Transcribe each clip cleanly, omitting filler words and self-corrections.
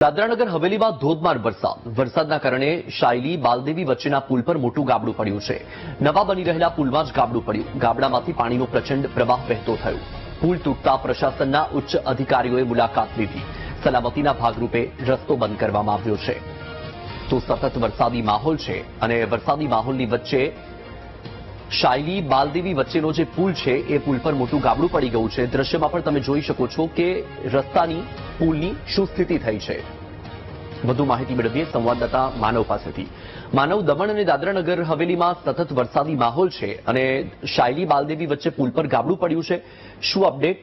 દાદરાનગર હવેલીમાં ધોધમાર વરસાદના કારણે શાયલી બાલદેવી વચ્ચેના પુલ પર મોટું ગાબડું પડ્યું છે। નવા બની રહેલા પુલમાં જ ગાબડું પડ્યું। ગાબડામાંથી પાણીનો પ્રચંડ પ્રવાહ વહેતો થયો। પુલ તૂટતા પ્રશાસનના ઉચ્ચ અધિકારીઓએ મુલાકાત લીધી। સલામતીના ભાગરૂપે રસ્તો બંધ કરવામાં આવ્યો છે। તો સતત વરસાદી માહોલ છે અને વરસાદી માહોલની વચ્ચે શાયલી બાલદેવી વચ્ચેનો જે પુલ છે એ પુલ પર મોટું ગાબડું પડી ગયું છે। દ્રશ્યમાં પણ તમે જોઈ શકો છો કે રસ્તાની પુલની શું સ્થિતિ થઈ છે। વધુ માહિતી મેળવીએ સંવાદદાતા માનવ પાસેથી। માનવ, દમણ અને દાદરાનગર હવેલીમાં સતત વરસાદી માહોલ છે અને શાયલી બાલદેવી વચ્ચે પુલ પર ગાબડું પડ્યું છે, શું અપડેટ?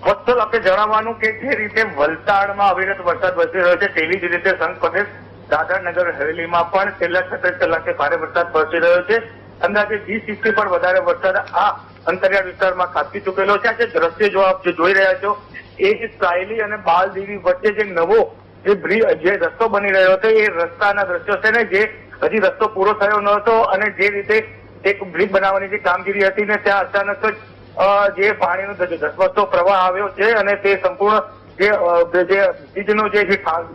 વત્સલ, આપણે જણાવવાનું કે જે રીતે વલસાડમાં અવિરત વરસાદ વરસી રહ્યો છે તેવી જ રીતે સંઘ પ્રદેશ દાદરાનગર હવેલીમાં પણ છેલ્લા 36 કલાકે ભારે વરસાદ વરસી રહ્યો છે। અંદાજે 20 ઇંચથી પણ વધારે વરસાદ આ અંતરિયાળ વિસ્તારમાં ખાબકી ચૂકેલો છે। આ જે દ્રશ્ય જો આપ જોઈ રહ્યા છો એ શાયલી અને બાલદેવી વચ્ચે જે નવો જે રસ્તો બની રહ્યો છે એ રસ્તાના દ્રશ્યો છે ને, જે હજી રસ્તો પૂરો થયો ન હતો અને જે રીતે એક બ્રિજ બનાવવાની જે કામગીરી હતી ને ત્યાં અચાનક જ જે પાણીનો ધસમસતો પ્રવાહ આવ્યો છે અને તે સંપૂર્ણ જે બ્રિજનું જે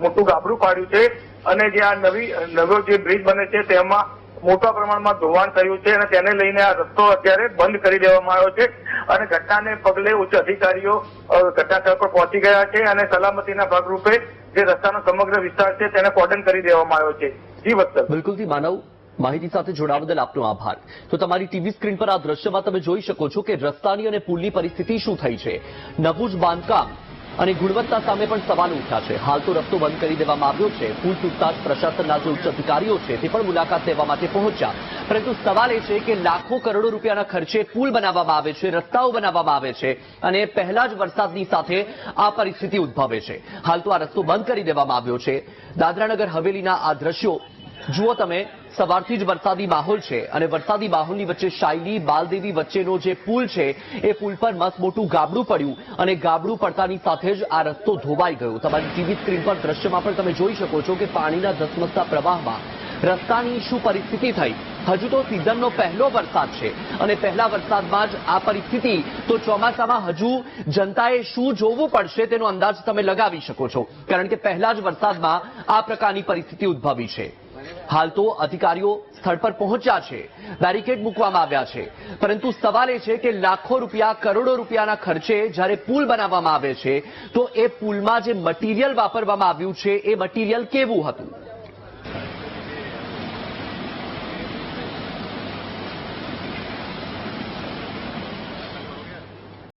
મોટું ગાબડું પાડ્યું છે અને જે આ નવો જે બ્રિજ બને છે તેમાં મોટા પ્રમાણમાં ધોવાણ થયું છે અને તેને લઈને આ રસ્તો અત્યારે બંધ કરી દેવામાં આવ્યો છે અને ઘટનાને પગલે ઉચ્ચ અધિકારીઓ ઘટનાસ્થળ પર પહોંચી ગયા છે અને સલામતીના ભાગરૂપે જે રસ્તાનો સમગ્ર વિસ્તાર છે તેને કોર્ડન કરી દેવામાં આવ્યો છે। જી વત્સલ। બિલકુલથી માનવ, માહિતી સાથે જોડાવા બદલ આપનો આભાર। તો તમારી ટીવી સ્ક્રીન પર આ દ્રશ્યમાં તમે જોઈ શકો છો કે રસ્તાની અને પુલની પરિસ્થિતિ શું થઈ છે। નવું જ બાંધકામ અને ગુણવત્તા સામે પણ સવાલ ઉઠ્યા છે। હાલ તો રસ્તો બંધ કરી દેવામાં આવ્યો છે। પુલ તૂટતા જ પ્રશાસનના જે ઉચ્ચ અધિકારીઓ છે તે પણ મુલાકાત લેવા માટે પહોંચ્યા, પરંતુ સવાલ એ છે કે લાખો કરોડો રૂપિયાના ખર્ચે પુલ બનાવવામાં આવે છે, રસ્તાઓ બનાવવામાં આવે છે અને પહેલા જ વરસાદની સાથે આ પરિસ્થિતિ ઉદ્ભવે છે। હાલ તો આ રસ્તો બંધ કરી દેવામાં આવ્યો છે। દાદરાનગર હવેલીના આ દ્રશ્યો જુઓ તમે, સવારથી જ વરસાદી માહોલ છે અને વરસાદી માહોલની વચ્ચે શાયલી બાલદેવી વચ્ચેનો જે પુલ છે એ પુલ પર મસ્ત મોટું ગાબડું પડ્યું અને ગાબડું પડતાની સાથે જ આ રસ્તો ધોવાઈ ગયો। તમારી ટીવી સ્ક્રીન પર દ્રશ્યમાં પણ તમે જોઈ શકો છો કે પાણીના ધસમસતા પ્રવાહમાં રસ્તાની શું પરિસ્થિતિ થઈ। હજુ તો સિઝનનો પહેલો વરસાદ છે અને પહેલા વરસાદમાં જ આ પરિસ્થિતિ, તો ચોમાસામાં હજુ જનતાએ શું જોવું પડશે તેનો અંદાજ તમે લગાવી શકો છો, કારણ કે પહેલા જ વરસાદમાં આ પ્રકારની પરિસ્થિતિ ઉદ્ભવી છે। હાલ તો અધિકારીઓ સ્થળ પર પહોંચ્યા છે, બેરિકેડ મૂકવામાં આવ્યા છે, પરંતુ સવાલ એ છે કે લાખો રૂપિયા, કરોડો રૂપિયાના ખર્ચે જ્યારે પુલ બનાવવામાં આવે છે તો એ પુલમાં જે મટીરિયલ વાપરવામાં આવ્યું છે એ મટીરિયલ કેવું હતું?